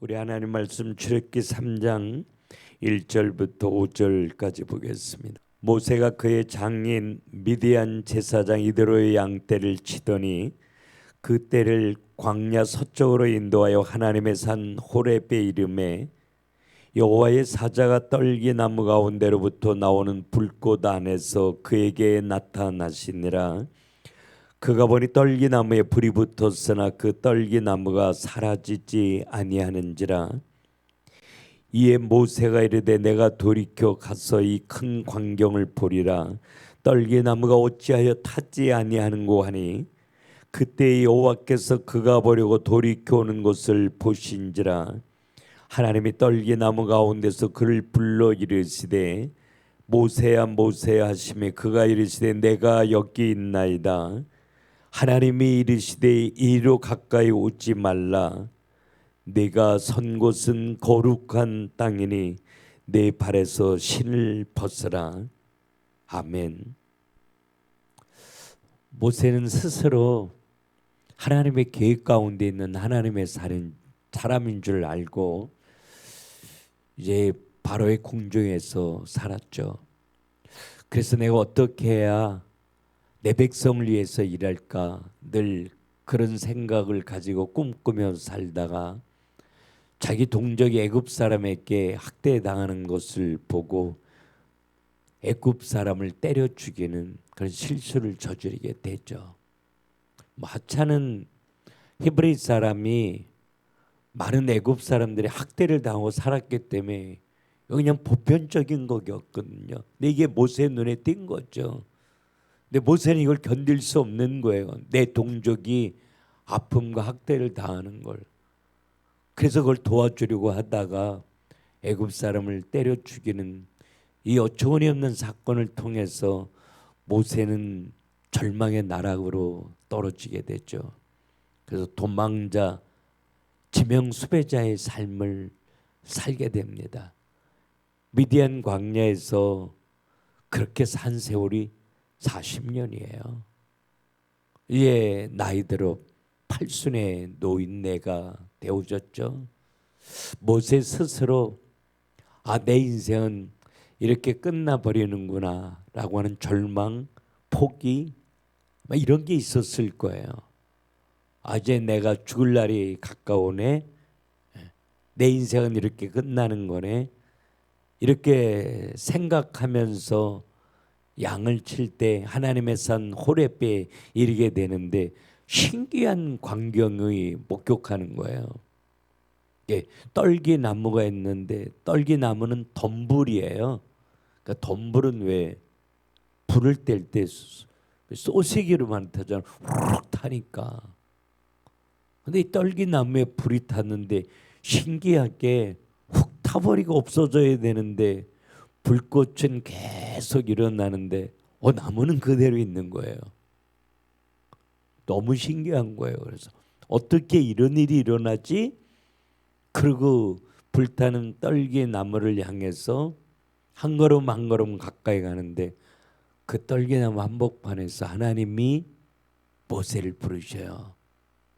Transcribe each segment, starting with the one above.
우리 하나님 말씀 출애굽기 3장 1절부터 5절까지 보겠습니다. 모세가 그의 장인 미디안 제사장 이드로의 양떼를 치더니 그 떼를 광야 서쪽으로 인도하여 하나님의 산 호렙에 이르매 여호와의 사자가 떨기나무 가운데로부터 나오는 불꽃 안에서 그에게 나타나시니라. 그가 보니 떨기나무에 불이 붙었으나 그 떨기나무가 사라지지 아니하는지라. 이에 모세가 이르되 내가 돌이켜 가서 이 큰 광경을 보리라. 떨기나무가 어찌하여 타지 아니하는고 하니 그때 여호와께서 그가 보려고 돌이켜 오는 것을 보신지라. 하나님이 떨기나무 가운데서 그를 불러 이르시되 모세야 모세야 하시매 그가 이르시되 내가 여기 있나이다. 하나님이 이르시되 이리로 가까이 오지 말라. 네가 선 곳은 거룩한 땅이니 내 발에서 신을 벗으라. 아멘. 모세는 스스로 하나님의 계획 가운데 있는 하나님의 사람인 줄 알고 이제 바로의 궁정에서 살았죠. 그래서 내가 어떻게 해야 내 백성을 위해서 일할까 늘 그런 생각을 가지고 꿈꾸며 살다가 자기 동족이 애굽 사람에게 학대당하는 것을 보고 애굽 사람을 때려 죽이는 그런 실수를 저지르게 되죠. 하찮은 히브리 사람이 많은 애굽 사람들이 학대를 당하고 살았기 때문에 그냥 보편적인 거였거든요. 근데 이게 모세의 눈에 띈 거죠. 근데 모세는 이걸 견딜 수 없는 거예요. 내 동족이 아픔과 학대를 당하는 걸. 그래서 그걸 도와주려고 하다가 애굽 사람을 때려 죽이는 이 어처구니 없는 사건을 통해서 모세는 절망의 나락으로 떨어지게 되죠. 그래서 도망자, 지명 수배자의 삶을 살게 됩니다. 미디안 광야에서 그렇게 산 세월이 40년이에요. 이에 나이 들어 팔순의 노인네가 되어졌죠. 모세 스스로 내 인생은 이렇게 끝나버리는구나 라고 하는 절망, 포기 이런 게 있었을 거예요. 이제 내가 죽을 날이 가까우네. 내 인생은 이렇게 끝나는 거네. 이렇게 생각하면서 양을 칠 때 하나님의 산 호렙에 이르게 되는데 신기한 광경이 목격하는 거예요. 떨기나무가 있는데 떨기나무는 덤불이에요. 그러니까 덤불은 왜 불을 뗄 때 소세기로만 타잖아요. 후룩 타니까. 근데 이 떨기나무에 불이 탔는데 신기하게 훅 타버리고 없어져야 되는데 불꽃은 계속 일어나는데 나무는 그대로 있는 거예요. 너무 신기한 거예요. 그래서 어떻게 이런 일이 일어나지? 그리고 불타는 떨기나무를 향해서 한 걸음 한 걸음 가까이 가는데 그 떨기나무 한복판에서 하나님이 모세를 부르셔요.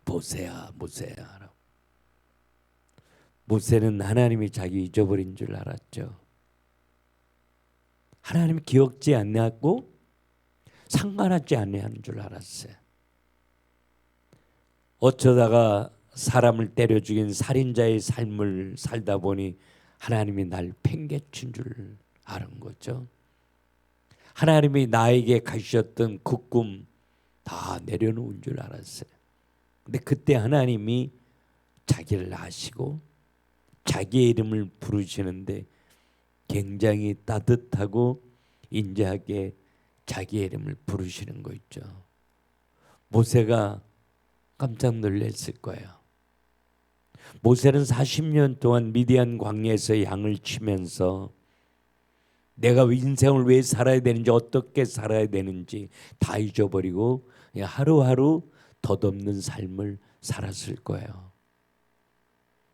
모세야 모세야. 모세는 하나님이 자기 잊어버린 줄 알았죠. 하나님이 기억지 않냐고 상관하지 않냐는 줄 알았어요. 어쩌다가 사람을 때려 죽인 살인자의 삶을 살다 보니 하나님이 날 팽개친 줄 아는 거죠. 하나님이 나에게 가셨던 그 꿈 다 내려놓은 줄 알았어요. 근데 그때 하나님이 자기를 아시고 자기의 이름을 부르시는데 굉장히 따뜻하고 인자하게 자기의 이름을 부르시는 거 있죠. 모세가 깜짝 놀랐을 거예요. 모세는 40년 동안 미디안 광야에서 양을 치면서 내가 인생을 왜 살아야 되는지 어떻게 살아야 되는지 다 잊어버리고 그냥 하루하루 덧없는 삶을 살았을 거예요.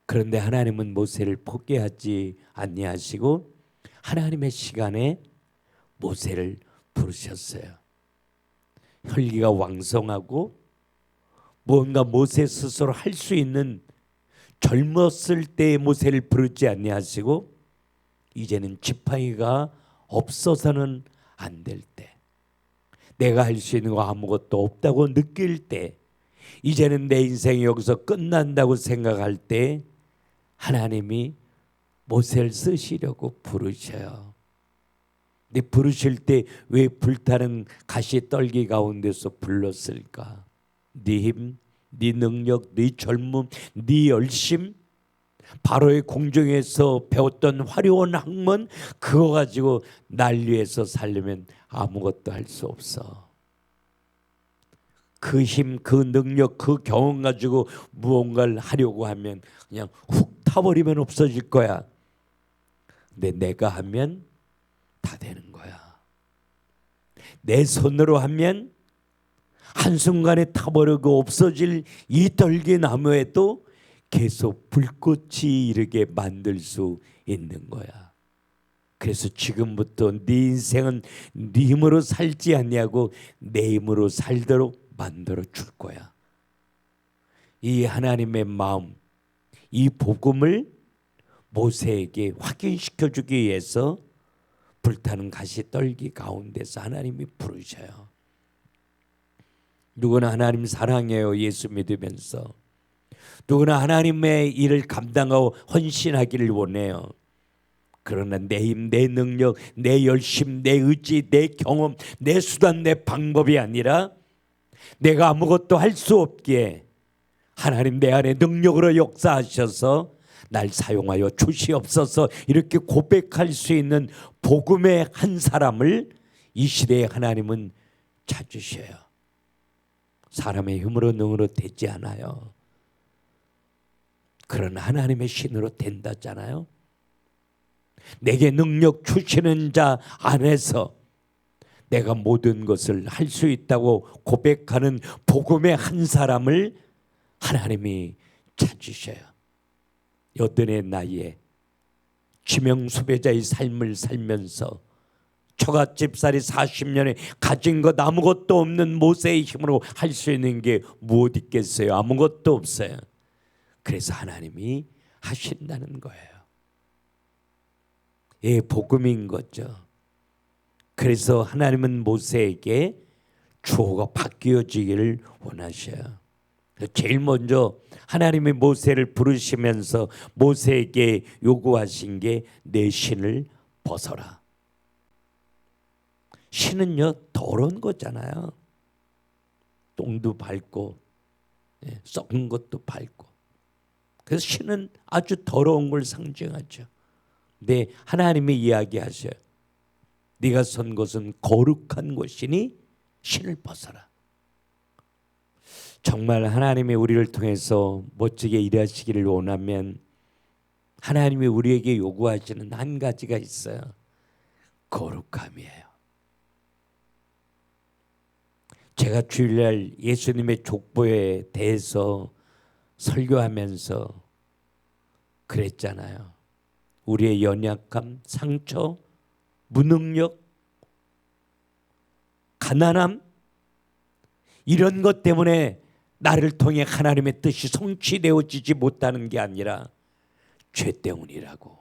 그런데 하나님은 모세를 포기하지 아니하시고 하나님의 시간에 모세를 부르셨어요. 혈기가 왕성하고 무언가 모세 스스로 할 수 있는 젊었을 때 모세를 부르지 아니하시고 이제는 지팡이가 없어서는 안 될 때, 내가 할 수 있는 거 아무것도 없다고 느낄 때, 이제는 내 인생이 여기서 끝난다고 생각할 때 하나님이 모세를 쓰시려고 부르셔요. 근데 부르실 때 왜 불타는 가시 떨기 가운데서 불렀을까? 네 힘, 네 능력, 네 젊음, 네 열심, 바로의 공중에서 배웠던 화려한 학문, 그거 가지고 날 위해서 살려면 아무것도 할 수 없어. 그 힘, 그 능력, 그 경험 가지고 무언가를 하려고 하면 그냥 훅 타버리면 없어질 거야. 근데 내가 하면 다 되는 거야. 내 손으로 하면 한순간에 타버리고 없어질 이 떨기나무에도 계속 불꽃이 이르게 만들 수 있는 거야. 그래서 지금부터 네 인생은 네 힘으로 살지 않냐고 내 힘으로 살도록 만들어 줄 거야. 이 하나님의 마음, 이 복음을 모세에게 확인시켜 주기 위해서 불타는 가시 떨기 가운데서 하나님이 부르셔요. 누구나 하나님 사랑해요. 예수 믿으면서. 누구나 하나님의 일을 감당하고 헌신하기를 원해요. 그러나 내 힘, 내 능력, 내 열심, 내 의지, 내 경험, 내 수단, 내 방법이 아니라 내가 아무것도 할 수 없기에 하나님 내 안에 능력으로 역사하셔서 날 사용하여 주시옵소서 이렇게 고백할 수 있는 복음의 한 사람을 이 시대에 하나님은 찾으셔요. 사람의 힘으로 능으로 되지 않아요. 그러나 하나님의 신으로 된다잖아요. 내게 능력 주시는 자 안에서 내가 모든 것을 할 수 있다고 고백하는 복음의 한 사람을 하나님이 찾으셔요. 여든의 나이에 지명수배자의 삶을 살면서 처갓집살이 40년에 가진 것 아무것도 없는 모세의 힘으로 할 수 있는 게 무엇 있겠어요? 아무것도 없어요. 그래서 하나님이 하신다는 거예요. 예, 복음인 거죠. 그래서 하나님은 모세에게 주어가 바뀌어지기를 원하셔요. 제일 먼저 하나님이 모세를 부르시면서 모세에게 요구하신 게 내 신을 벗어라. 신은요 더러운 거잖아요. 똥도 밟고 썩은 것도 밟고. 그래서 신은 아주 더러운 걸 상징하죠. 근데 하나님이 이야기하셔요. 네가 선 곳은 거룩한 곳이니 신을 벗어라. 정말 하나님이 우리를 통해서 멋지게 일하시기를 원하면 하나님이 우리에게 요구하시는 한 가지가 있어요. 거룩함이에요. 제가 주일날 예수님의 족보에 대해서 설교하면서 그랬잖아요. 우리의 연약함, 상처, 무능력, 가난함 이런 것 때문에 나를 통해 하나님의 뜻이 성취되어지지 못하는 게 아니라 죄 때문이라고.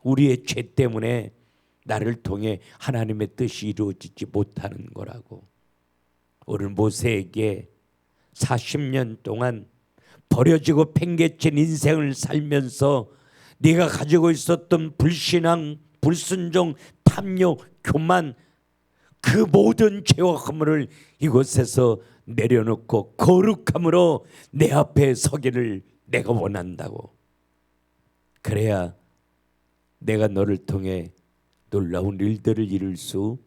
우리의 죄 때문에 나를 통해 하나님의 뜻이 이루어지지 못하는 거라고. 오늘 모세에게 40년 동안 버려지고 팽개친 인생을 살면서 네가 가지고 있었던 불신앙, 불순종, 탐욕, 교만 그 모든 죄와 허물을 이곳에서 내려놓고 거룩함으로 내 앞에 서기를 내가 원한다고. 그래야 내가 너를 통해 놀라운 일들을 이룰 수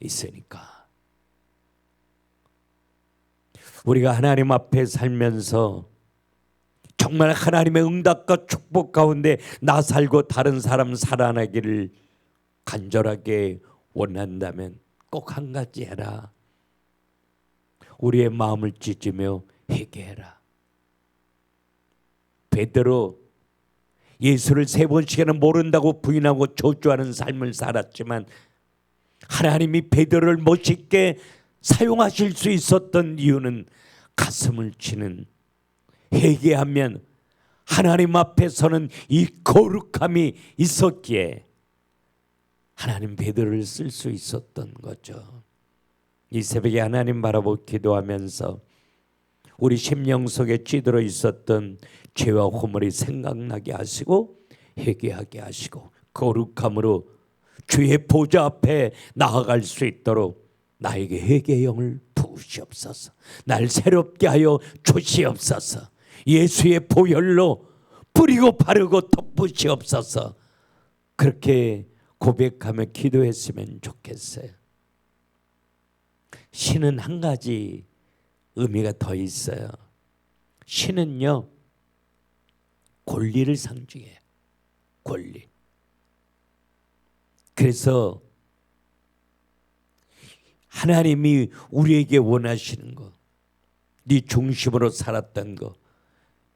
있으니까. 우리가 하나님 앞에 살면서 정말 하나님의 응답과 축복 가운데 나 살고 다른 사람 살아나기를 간절하게 원한다면 꼭 한 가지 해라. 우리의 마음을 찢으며 회개해라. 베드로 예수를 3번씩이나 모른다고 부인하고 저주하는 삶을 살았지만 하나님이 베드로를 멋있게 사용하실 수 있었던 이유는 가슴을 치는 회개하면 하나님 앞에서는 이 거룩함이 있었기에 하나님 베드로를 쓸 수 있었던 거죠. 이 새벽에 하나님 바라보고 기도하면서 우리 심령 속에 찌들어 있었던 죄와 허물이 생각나게 하시고 회개하게 하시고 거룩함으로 주의 보좌 앞에 나아갈 수 있도록 나에게 회개의 영을 부으시옵소서. 날 새롭게 하여 주시옵소서. 예수의 보혈로 뿌리고 바르고 덮으시옵소서. 그렇게 고백하며 기도했으면 좋겠어요. 신은 한 가지 의미가 더 있어요. 신은요, 권리를 상징해요. 권리. 그래서 하나님이 우리에게 원하시는 거, 네 중심으로 살았던 거,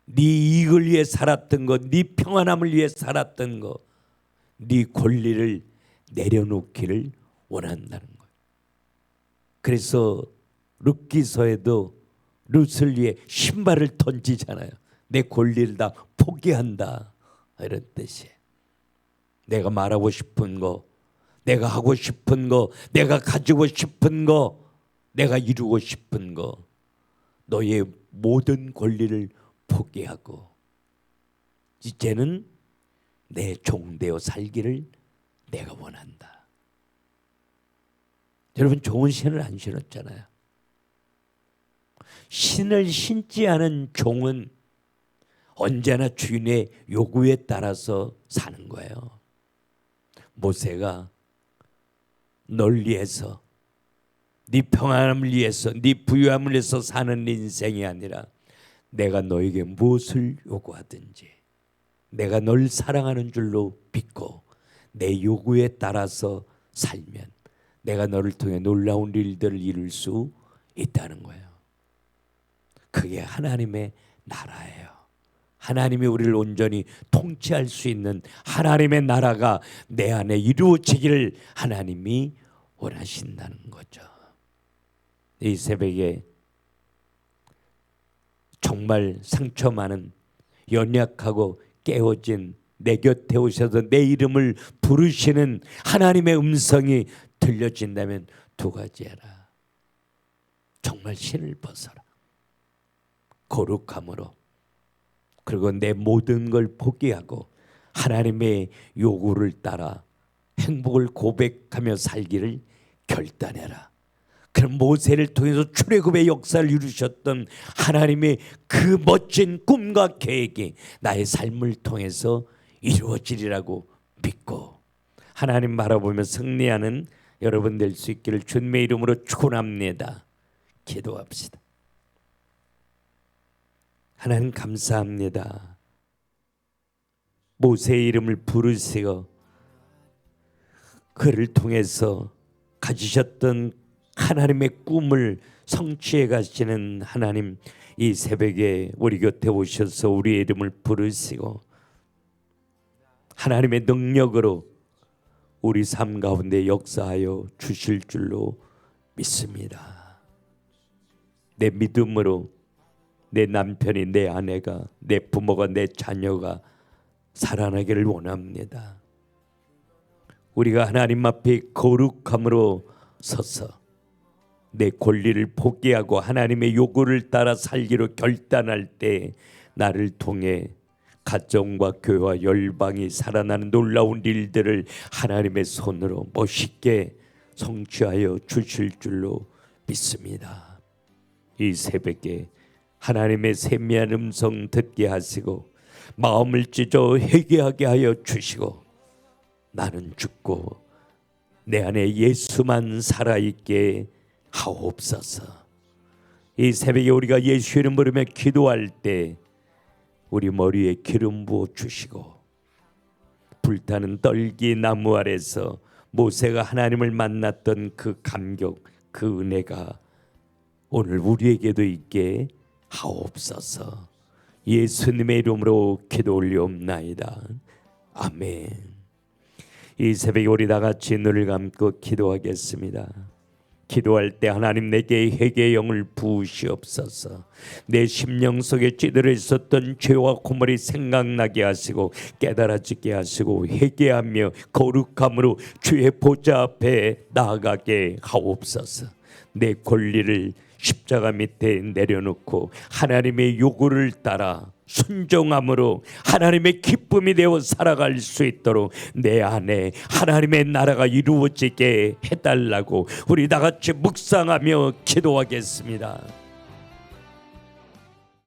네 이익을 위해 살았던 거, 네 평안함을 위해 살았던 거, 네 권리를 내려놓기를 원한다는 거예요. 그래서 룻기서에도 룻을 위해 신발을 던지잖아요. 내 권리를 다 포기한다, 이런 뜻이에요. 내가 말하고 싶은 거, 내가 하고 싶은 거, 내가 가지고 싶은 거, 내가 이루고 싶은 거, 너의 모든 권리를 포기하고 이제는 내 종되어 살기를 내가 원한다. 여러분, 좋은 신을 안 신었잖아요. 신을 신지 않은 종은 언제나 주인의 요구에 따라서 사는 거예요. 모세가 널 위해서, 네 평안함을 위해서, 네 부유함을 위해서 사는 인생이 아니라 내가 너에게 무엇을 요구하든지 내가 널 사랑하는 줄로 믿고 내 요구에 따라서 살면 내가 너를 통해 놀라운 일들을 이룰 수 있다는 거예요. 그게 하나님의 나라예요. 하나님이 우리를 온전히 통치할 수 있는 하나님의 나라가 내 안에 이루어지기를 하나님이 원하신다는 거죠. 이 새벽에 정말 상처 많은 연약하고 깨어진 내 곁에 오셔서 내 이름을 부르시는 하나님의 음성이 들려진다면 두 가지 해라. 정말 신을 벗어라. 거룩함으로. 그리고 내 모든 걸 포기하고 하나님의 요구를 따라 행복을 고백하며 살기를 결단해라. 그럼 모세를 통해서 출애굽의 역사를 이루셨던 하나님의 그 멋진 꿈과 계획이 나의 삶을 통해서 이루어지리라고 믿고 하나님 바라보며 승리하는 여러분 될 수 있기를 주님의 이름으로 축원합니다. 기도합시다. 하나님 감사합니다. 모세의 이름을 부르시고 그를 통해서 가지셨던 하나님의 꿈을 성취해 가시는 하나님, 이 새벽에 우리 곁에 오셔서 우리의 이름을 부르시고 하나님의 능력으로 우리 삶 가운데 역사하여 주실 줄로 믿습니다. 내 믿음으로 내 남편이, 내 아내가, 내 부모가, 내 자녀가 살아나기를 원합니다. 우리가 하나님 앞에 거룩함으로 서서 내 권리를 포기하고 하나님의 요구를 따라 살기로 결단할 때 나를 통해 가정과 교회와 열방이 살아나는 놀라운 일들을 하나님의 손으로 멋있게 성취하여 주실 줄로 믿습니다. 이 새벽에 하나님의 세미한 음성 듣게 하시고 마음을 찢어 회개하게 하여 주시고 나는 죽고 내 안에 예수만 살아있게 하옵소서. 이 새벽에 우리가 예수 이름 부르며 기도할 때 우리 머리에 기름 부어 주시고 불타는 떨기 나무 아래서 모세가 하나님을 만났던 그 감격, 그 은혜가 오늘 우리에게도 있게 하옵소서. 예수님의 이름으로 기도 올리옵나이다. 아멘. 이 새벽에 우리 다 같이 눈을 감고 기도하겠습니다. 기도할 때 하나님 내게 회개의 영을 부으시옵소서. 내 심령 속에 찌들어 있었던 죄와 고물이 생각나게 하시고 깨달아지게 하시고 회개하며 거룩함으로 주의 보좌 앞에 나아가게 하옵소서. 내 권리를 십자가 밑에 내려놓고 하나님의 요구를 따라 순종함으로 하나님의 기쁨이 되어 살아갈 수 있도록 내 안에 하나님의 나라가 이루어지게 해달라고 우리 다 같이 묵상하며 기도하겠습니다.